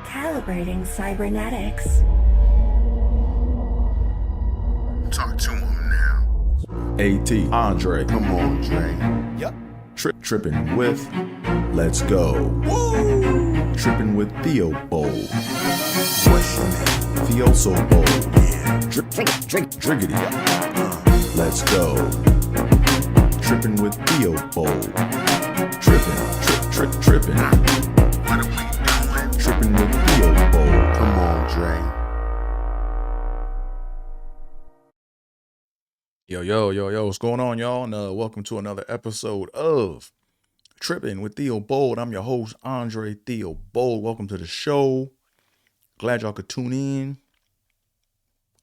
Calibrating cybernetics. Talk to him now. AT, Andre. Come on, Dre. Yep. Trippin with Let's Go. Woo! Trippin with Theobold. What's your name? Theo so bold. Yeah. Driggity. Let's go. Trippin with Theobold. Trippin. What are we doing? Trippin with Theobold. Come on, Dre. Yo, what's going on, y'all? And welcome to another episode of Trippin with Theobold. I'm your host, Andre Theobold. Welcome to the show. Glad y'all could tune in.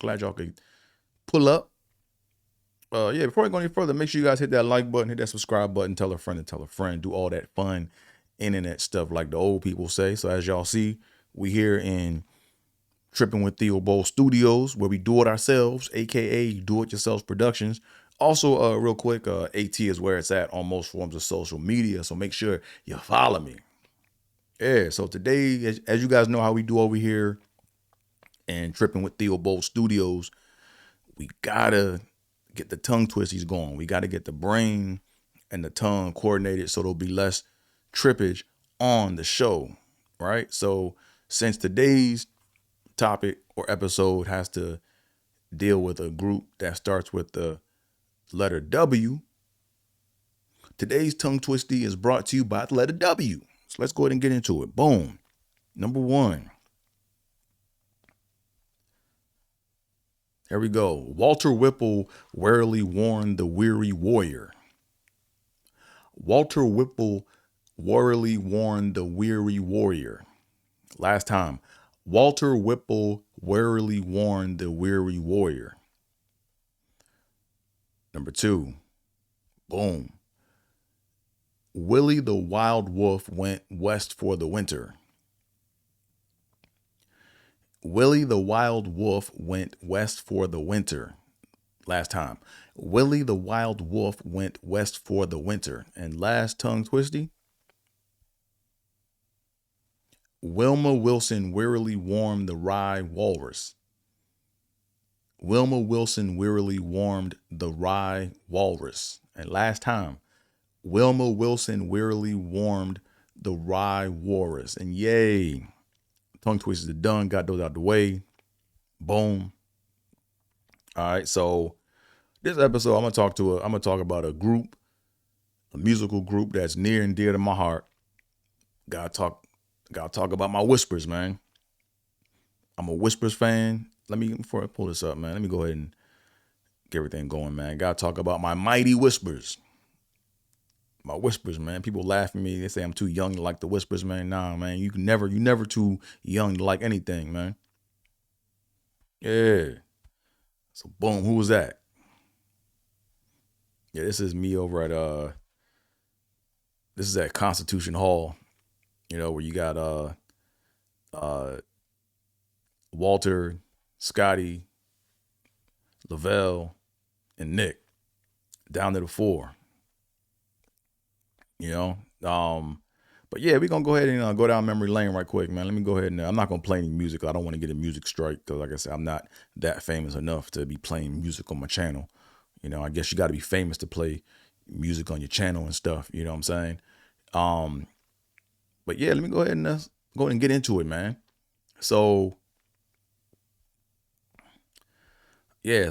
Glad y'all could pull up. Before I go any further, make sure you guys hit that like button, hit that subscribe button, tell a friend to tell a friend, do all that fun internet stuff like the old people say. So as y'all see, we here in Trippin with Theobold Studios, where we do it ourselves, aka Do It Yourself Productions. Also, real quick, AT is where it's at on most forms of social media, so make sure you follow me. Yeah, so today, as you guys know how we do over here in Trippin with Theobold Studios, we gotta get the tongue twisties going. We gotta get the brain and the tongue coordinated so there'll be less trippage on the show, right? So since today's topic or episode has to deal with a group that starts with the letter W, today's tongue twisty is brought to you by the letter W. So let's go ahead and get into it. Boom. Number one. Here we go. Walter Whipple warily warned the weary warrior. Walter Whipple warily warned the weary warrior. Last time. Walter Whipple warily warned the weary warrior. Number two. Boom. Willie the Wild Wolf went west for the winter. Willie the Wild Wolf went west for the winter. Last time. Willie the Wild Wolf went west for the winter. And last tongue twisty. Wilma Wilson wearily warmed the rye walrus. Wilma Wilson wearily warmed the rye walrus. And last time. Wilma Wilson wearily warmed the rye walrus. And yay. Tongue twisters are done. Got those out the way. Boom. All right. So this episode, I'm gonna talk about a group, a musical group that's near and dear to my heart. Gotta talk about my Whispers, man. I'm a Whispers fan. Before I pull this up, man, let me go ahead and get everything going, man. Gotta talk about my mighty Whispers. My Whispers, man. People laugh at me. They say I'm too young to like the Whispers, man. Nah, man. You never too young to like anything, man. Yeah. So boom, who was that? Yeah, this is me over at this is at Constitution Hall, where you got Walter, Scotty, Lavelle, and Nick down to the floor. But yeah, we're gonna go ahead and go down memory lane right quick, man. Let me go ahead and I'm not gonna play any music. I don't want to get a music strike because, like I said, I'm not that famous enough to be playing music on my channel. I guess you got to be famous to play music on your channel and stuff. You know what I'm saying? But yeah, let me go ahead and get into it, man. So yeah,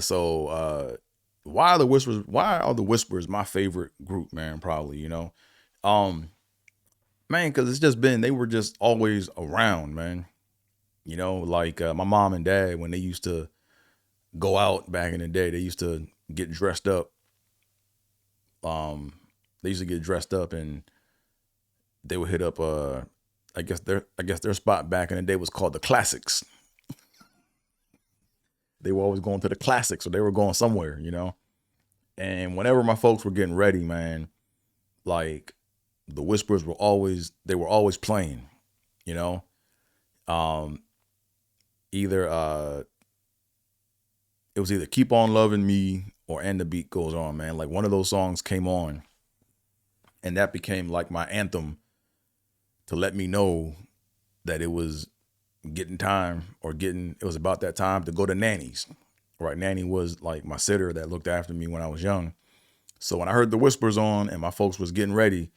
why are the Whispers my favorite group, man? Probably, man, because they were just always around, man. Like my mom and dad, when they used to go out back in the day, they used to get dressed up. And they would hit up I guess their spot back in the day was called the Classics. They were always going to the Classics, or they were going somewhere, And whenever my folks were getting ready, man, like the Whispers were always playing, it was either Keep On Loving Me or And the Beat Goes On, man. Like one of those songs came on and that became like my anthem to let me know that it was getting time or it was about that time to go to Nanny's. Right. Nanny was like my sitter that looked after me when I was young. So when I heard the whispers on and my folks was getting ready,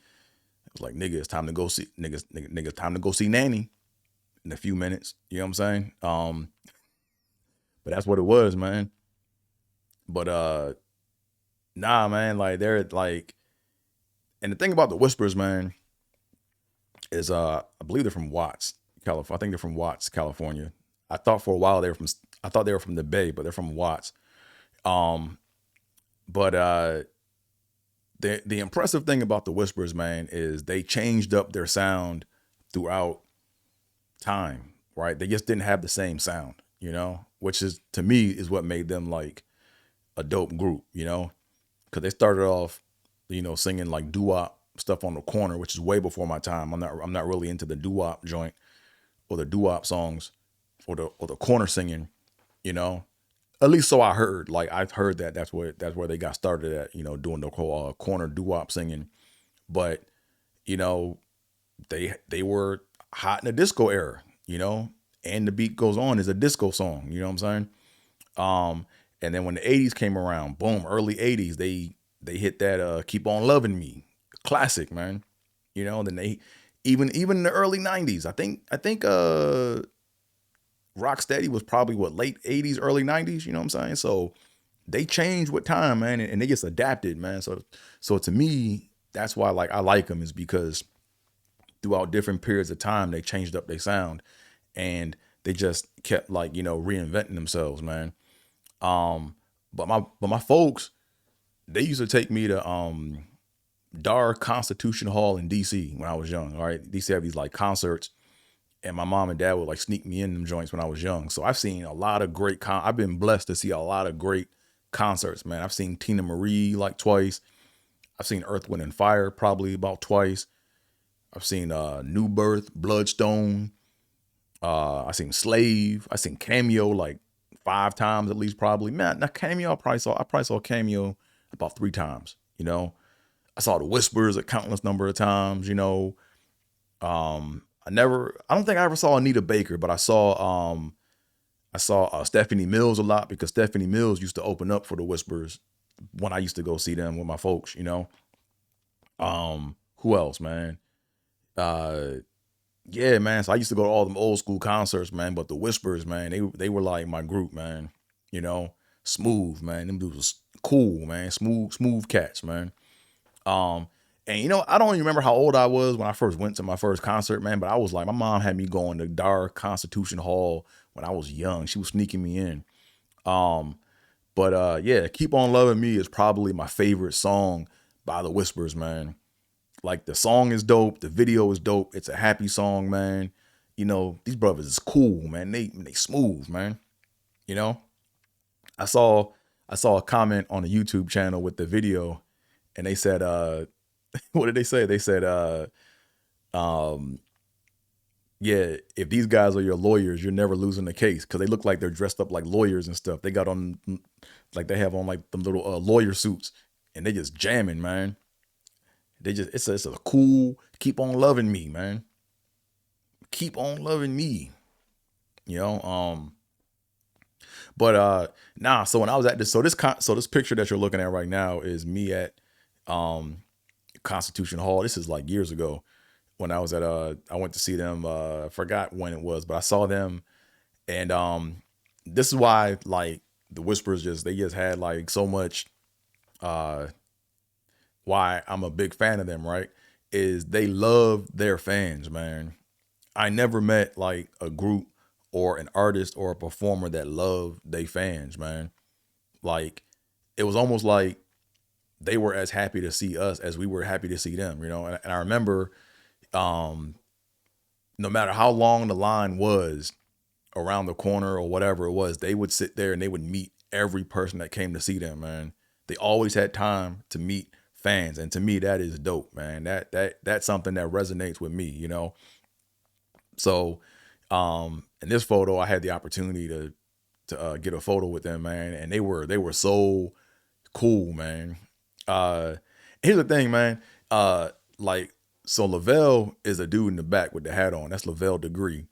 it was like, nigga, it's time to go see niggas, time to go see Nanny in a few minutes. You know what I'm saying? But that's what it was, man. But nah, man, like they're like, and the thing about the whispers, man, is I believe they're from Watts, California. I think they're from Watts, California. I thought for a while they were from the Bay, but they're from Watts. But the impressive thing about the whispers, man, is they changed up their sound throughout time, right? They just didn't have the same sound, you know, which is, to me, is what made them like a dope group, you know, because they started off, you know, singing like doo-wop stuff on the corner, which is way before my time. I'm not really into the doo-wop joint or the doo-wop songs or the corner singing, you know. At least so I heard. Like I've heard that's where they got started at, you know, doing the corner doo-wop singing. But you know, they were hot in the disco era, you know, and the beat goes on is a disco song, you know what I'm saying? And then when the 80s came around, boom, early 80s, they hit that Keep On Lovin' Me, classic, man. You know, then they even in the early 90s, I think Rocksteady was probably late 80s, early 90s, you know what I'm saying? So they changed with time, man, and they just adapted, man. So to me, that's why like I like them, is because throughout different periods of time, they changed up their sound and they just kept like, you know, reinventing themselves, man. But my folks, they used to take me to Dar Constitution Hall in DC when I was young. All right. DC have these like concerts, and my mom and dad would like sneak me in them joints when I was young. So I've seen a lot of great I've been blessed to see a lot of great concerts, man. I've seen Tina Marie like twice. I've seen Earth, Wind and Fire probably about twice. I've seen New Birth, Bloodstone. I've seen Slave. I've seen Cameo like 5 times at least, probably. Man, now Cameo, I probably saw Cameo about 3 times, you know. I saw the Whispers a countless number of times, you know. I don't think I ever saw Anita Baker, but I saw Stephanie Mills a lot, because Stephanie Mills used to open up for the Whispers when I used to go see them with my folks, you know. Who else, man? Yeah, man. So I used to go to all them old school concerts, man. But the Whispers, man, they were like my group, man. You know, smooth, man. Them dudes was cool, man. Smooth cats, man. And you know, I don't even remember how old I was when I first went to my first concert, man. But I was like, my mom had me going to Dar Constitution Hall when I was young. She was sneaking me in. But yeah, Keep On Loving Me is probably my favorite song by the Whispers, man. Like the song is dope, the video is dope. It's a happy song, man. You know, these brothers is cool, man. They smooth, man. You know, I saw a comment on a YouTube channel with the video, and they said, what did they say? They said, yeah, if these guys are your lawyers, you're never losing the case, because they look like they're dressed up like lawyers and stuff. They got on, like they have on like them little lawyer suits, and they just jamming, man. They just, it's a cool, Keep On Loving Me, man. Keep on loving me, you know. But nah. So when I was at this, so this picture that you're looking at right now is me at Constitution Hall. This is like years ago when I was at I went to see them. I forgot when it was, but I saw them, and this is why like the Whispers they just had like so much. Why I'm a big fan of them, right, is they love their fans, man. I never met like a group or an artist or a performer that loved they fans, man. Like it was almost like they were as happy to see us as we were happy to see them, you know. And I remember, no matter how long the line was around the corner or whatever it was, they would sit there and they would meet every person that came to see them, man. They always had time to meet fans, and to me that is dope, man. That's something that resonates with me, you know. So in this photo I had the opportunity to get a photo with them, man, and they were so cool, man. Here's the thing, man. Like, so Lavelle is a dude in the back with the hat on. That's Lavelle Degree.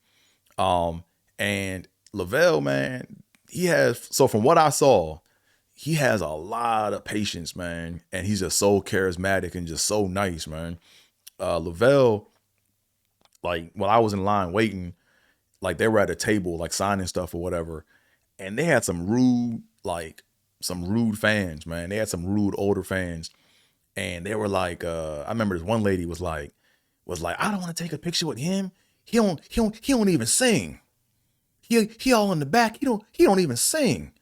And Lavelle, man, so from what I saw, he has a lot of patience, man. And he's just so charismatic and just so nice, man. Lavelle, like while I was in line waiting, like they were at a table, like signing stuff or whatever. And they had some rude fans, man. They had some rude older fans. And they were like, I remember this one lady was like, I don't want to take a picture with him. He don't even sing. He all in the back. He don't even sing.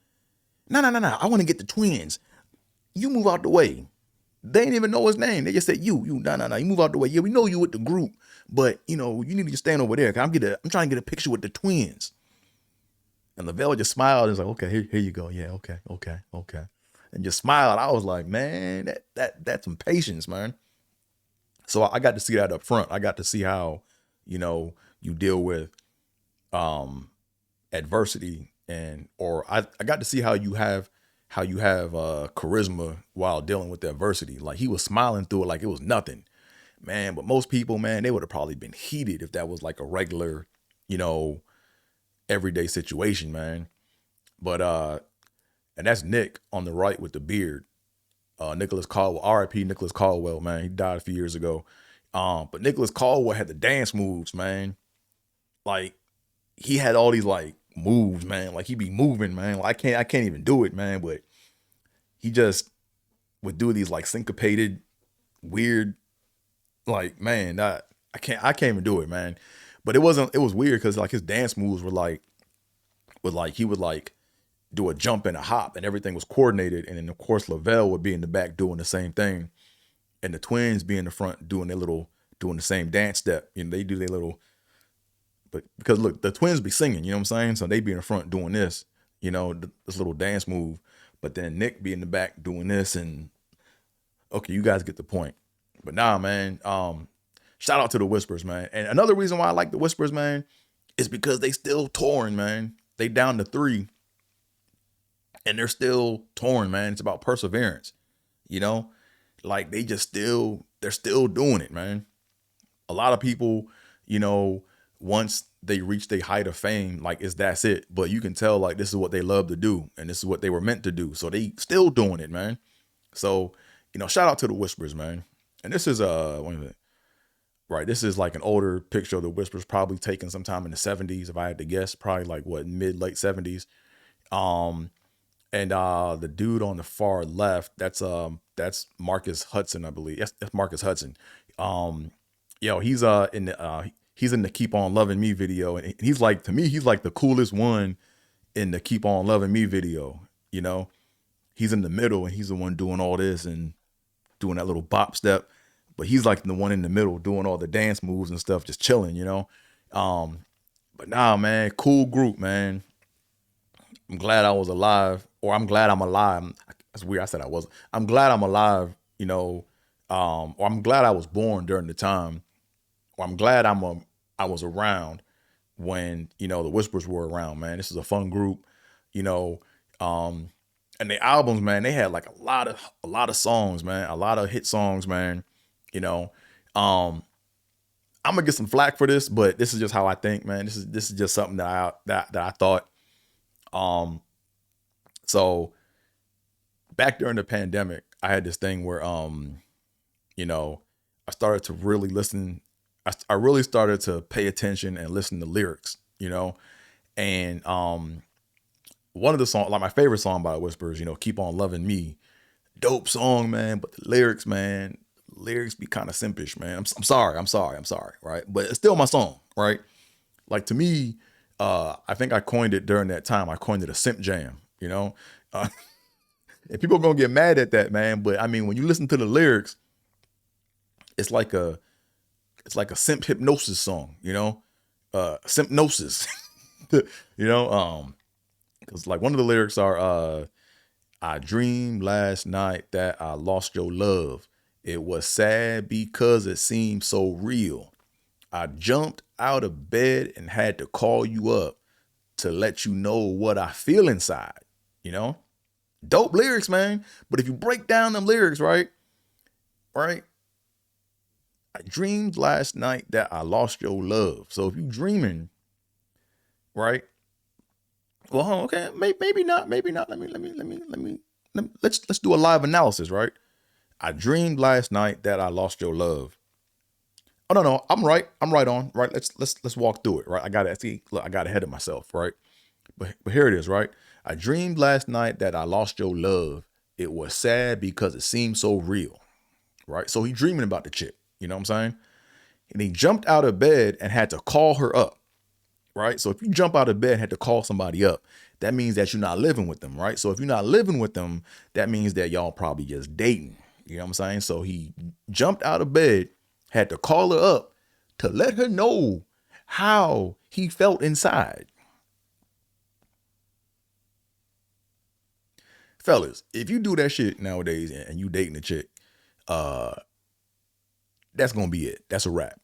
No. I want to get the twins. You move out the way. They didn't even know his name. They just said, no. You move out the way. Yeah, we know you with the group, but you need to just stand over there. 'Cause I'm trying to get a picture with the twins. And Lavelle just smiled and was like, okay, here you go. Yeah, okay. And just smiled. I was like, man, that's some patience, man. So I got to see that up front. I got to see how, you deal with adversity, or I got to see how you have charisma while dealing with the adversity. Like he was smiling through it like it was nothing, man. But most people, man, they would have probably been heated if that was like a regular, everyday situation, man. But and that's Nick on the right with the beard. Nicholas Caldwell, R.I.P. Nicholas Caldwell, man. He died a few years ago. But Nicholas Caldwell had the dance moves, man. Like he had all these like moves, man. Like he be moving, man. Like I can't even do it, man. But he just would do these like syncopated, weird, like, man, I can't even do it, man. But it was weird because like his dance moves were like he would like do a jump and a hop and everything was coordinated. And then of course Lavelle would be in the back doing the same thing. And the twins be in the front doing the same dance step. They do their little, but because look, the twins be singing, you know what I'm saying? So they be in the front doing this, this little dance move. But then Nick be in the back doing this, and okay, you guys get the point. But nah, man, shout out to the Whispers, man. And another reason why I like the Whispers, man, is because they still touring, man. They down to 3 and they're still touring, man. It's about perseverance, like they're still doing it, man. A lot of people, once they reach their height of fame, like that's it. But you can tell like this is what they love to do and this is what they were meant to do. So they still doing it, man. So, shout out to the Whispers, man. And this is right. This is like an older picture of the Whispers, probably taken sometime in the 70s, if I had to guess, probably like late 70s. And the dude on the far left, that's Marcus Hudson, I believe. That's Marcus Hudson. He's in the Keep On Loving Me video, and he's like, to me, he's like the coolest one in the Keep On Loving Me video. He's in the middle and he's the one doing all this and doing that little bop step, but he's like the one in the middle doing all the dance moves and stuff, just chilling, But nah, man, cool group, man. I'm glad I was alive, or I'm glad I'm alive. That's weird. I said I wasn't. I'm glad I'm alive, or I'm glad I was born during the time, or I'm glad I was around when, the Whispers were around, man. This is a fun group, and the albums, man, they had like a lot of songs, man, a lot of hit songs, man. I'm gonna get some flack for this, but this is just how I think, man. This is just something that I thought. So back during the pandemic, I had this thing where, I started to really listen. I really started to pay attention and listen to lyrics, and, one of the songs, like my favorite song by Whispers, Keep On Loving Me, dope song, man. But the lyrics, man, be kind of simpish, man. I'm sorry. Right. But it's still my song. Right. Like to me, I think I coined it during that time. I coined it a simp jam, and people are going to get mad at that, man. But I mean, when you listen to the lyrics, it's like a simp hypnosis song, sympnosis, because like one of the lyrics are, I dreamed last night that I lost your love. It was sad because it seemed so real. I jumped out of bed and had to call you up to let you know what I feel inside, Dope lyrics, man. But if you break down them lyrics, right? I dreamed last night that I lost your love. So if you dreaming right? Well, okay, maybe not, maybe not. Let's do a live analysis, right? I dreamed last night that I lost your love. Oh no, I'm right. I'm right on. Right. Let's walk through it. Right. I got to see. Look, I got ahead of myself. Right. But here it is. Right. I dreamed last night that I lost your love. It was sad because it seemed so real. Right. So he dreaming about the chick. You know what I'm saying? And he jumped out of bed and had to call her up. Right. So if you jump out of bed and had to call somebody up, that means that you're not living with them. Right. So if you're not living with them, that means that y'all probably just dating. You know what I'm saying? So he jumped out of bed, had to call her up to let her know how he felt inside. Fellas, if you do that shit nowadays and you dating a chick, that's gonna be it. That's a wrap.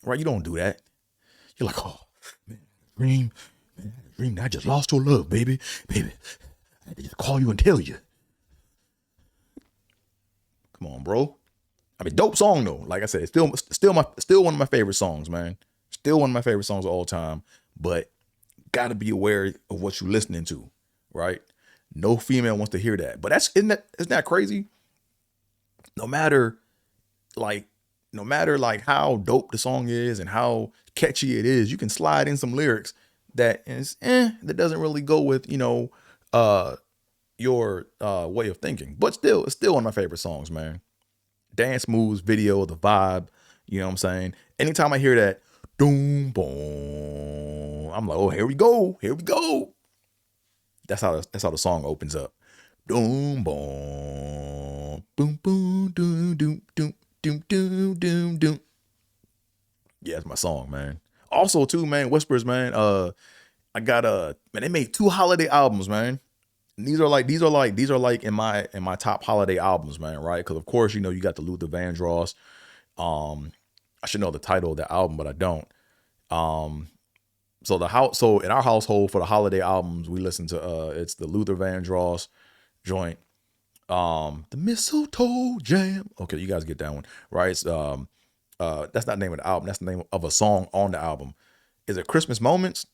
Right? You don't do that. You're like, oh, man, dream, dream, I just lost your love, baby. Baby, I had to just call you and tell you. Come on, bro. I mean, dope song though. Like I said, still one of my favorite songs, man. Still one of my favorite songs of all time. But gotta be aware of what you're listening to, right? No female wants to hear that. But isn't that crazy? No matter like how dope the song is and how catchy it is, you can slide in some lyrics that is that doesn't really go with your way of thinking. But still, it's still one of my favorite songs, man. Dance moves, video, the vibe, you know what I'm saying? Anytime I hear that, doom, boom, I'm like, oh, here we go. That's how the song opens up. Doom, boom, boom, boom, doom, doom, doom, doom, doom, doom, doom. Yeah, it's my song, man. Also, too, man, Whispers, man. I got man, they made 2 holiday albums, man. And these are like in my top holiday albums, man, right? Because of course, you got the Luther Vandross. I should know the title of the album, but I don't. So in our household for the holiday albums, we listen to it's the Luther Vandross joint, the Mistletoe Jam. Okay, you guys get that one, right? It's, that's not the name of the album. That's the name of a song on the album. Is it Christmas Moments?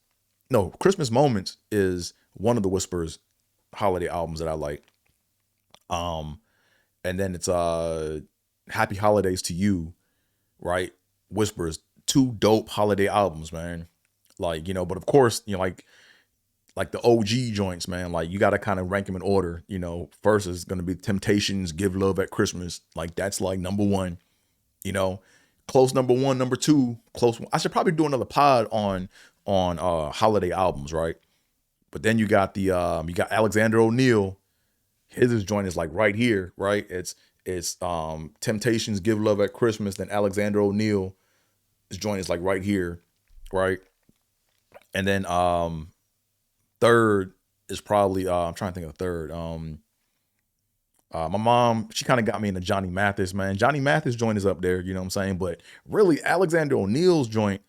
No, Christmas Moments is one of the Whispers holiday albums that I like. And then it's Happy Holidays to You, right? Whispers, 2 dope holiday albums, man. Like, but of course, like the OG joints, man, like you got to kind of rank them in order. First is going to be Temptations, Give Love at Christmas. Like that's like number 1, close number 1, number 2, close. I should probably do another pod on holiday albums, right? But then you got you got Alexander O'Neal. His joint is like right here, right? It's Temptations, Give Love at Christmas. Then Alexander O'Neal, his joint is like right here, right? And then third is probably I'm trying to think of third. My mom, she kind of got me into Johnny Mathis, man. Johnny Mathis joint is up there, you know what I'm saying? But really, Alexander O'Neal's joint.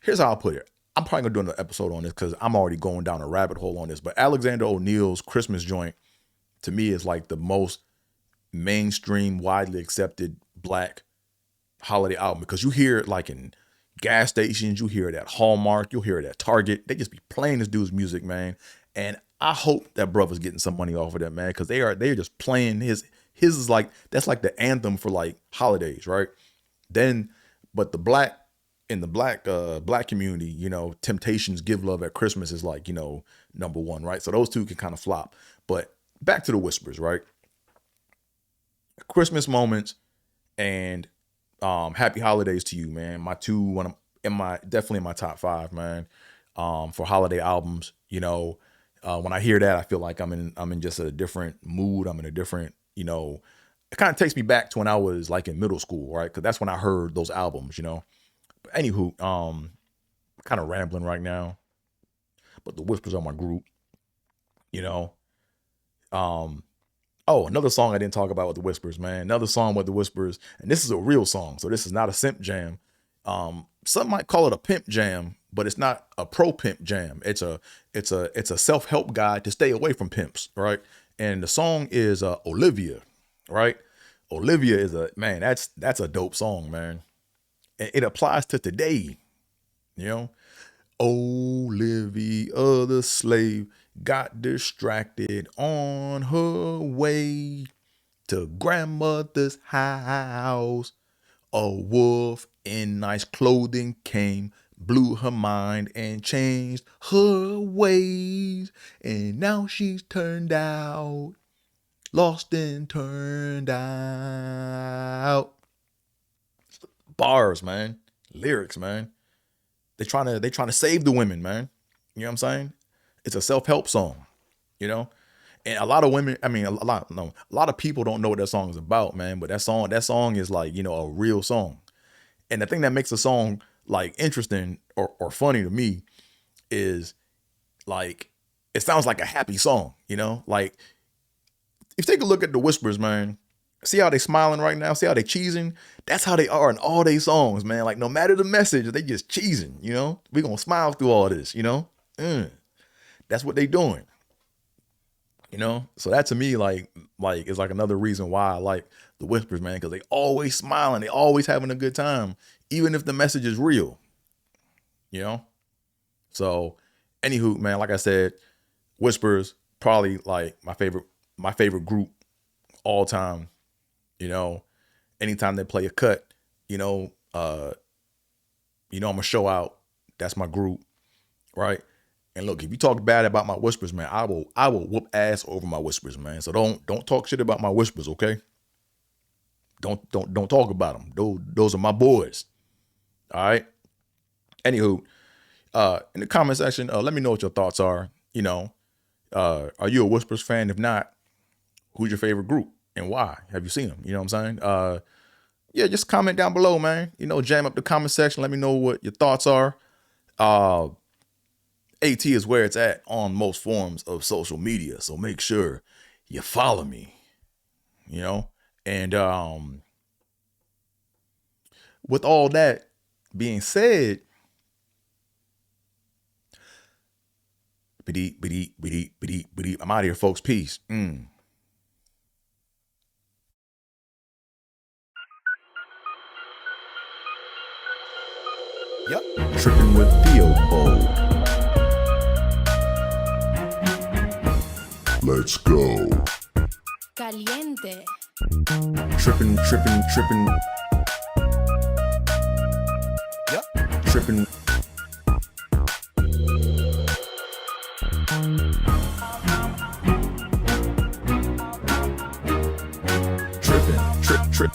Here's how I'll put it. I'm probably gonna do another episode on this because I'm already going down a rabbit hole on this. But Alexander O'Neal's Christmas joint, to me, is like the most mainstream, widely accepted Black holiday album because you hear it like in gas stations, you hear it at Hallmark, you'll hear it at Target. They just be playing this dude's music, man. And I hope that brother's getting some money off of that, man, because they're just playing his is like that's like the anthem for like holidays, right? Then, but in the black community, Temptations, Give Love at Christmas is like, number 1, right? So those 2 can kind of flop. But back to the Whispers, right? Christmas Moments and Happy Holidays to You, man. My 2, when I'm definitely in my top 5, man. For holiday albums, when I hear that, I feel like I'm in just a different mood. I'm in a different, it kind of takes me back to when I was like in middle school, right? Because that's when I heard those albums, But anywho, kind of rambling right now, but the Whispers are my group, Oh, another song I didn't talk about with the Whispers, man. Another song with the Whispers, and this is a real song, so this is not a simp jam. Some might call it a pimp jam, but it's not a pro pimp jam. It's a self-help guide to stay away from pimps, right? And the song is Olivia, right? Olivia is that's a dope song, man. It applies to today, Olivia, the slave, got distracted on her way to grandmother's house. A wolf in nice clothing came, blew her mind and changed her ways. And now she's turned out, lost and turned out. Bars, man. Lyrics, man. They trying to save the women, man. You know what I'm saying? It's a self-help song, you know? And a lot of women, I mean, a lot of people don't know what that song is about, man. But that song is like, you know, a real song. And the thing that makes a song like interesting or funny to me is like, it sounds like a happy song, you know? Like, if you take a look at the Whispers, man, see how they smiling right now? See how they cheesing? That's how they are in all their songs, man. Like, no matter the message, they just cheesing, you know? We gonna smile through all this, you know? That's what they doing, you know? So that to me, like is like another reason why I like the Whispers, man, because they always smiling. They always having a good time, even if the message is real, you know? So, anywho, man, like I said, Whispers, probably like my favorite group all time. You know, anytime they play a cut, you know, I'm gonna show out. That's my group, right? And look, if you talk bad about my Whispers, man, I will whoop ass over my Whispers, man. So don't talk shit about my Whispers, okay? Don't talk about them. Those are my boys. All right. Anywho, in the comment section, let me know what your thoughts are. You know, are you a Whispers fan? If not, who's your favorite group and why? Have you seen them? You know what I'm saying? Yeah, just comment down below, man. You know, jam up the comment section. Let me know what your thoughts are. AT is where it's at on most forms of social media. So make sure you follow me, you know? And with all that being said, I'm out of here, folks. Peace. Yep. Trippin with Theobold. Let's go. Caliente. Trippin. Yep. Trippin.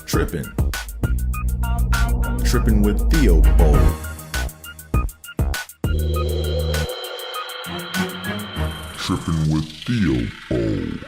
Trippin. Trippin with Theobold. Trippin with Theobold.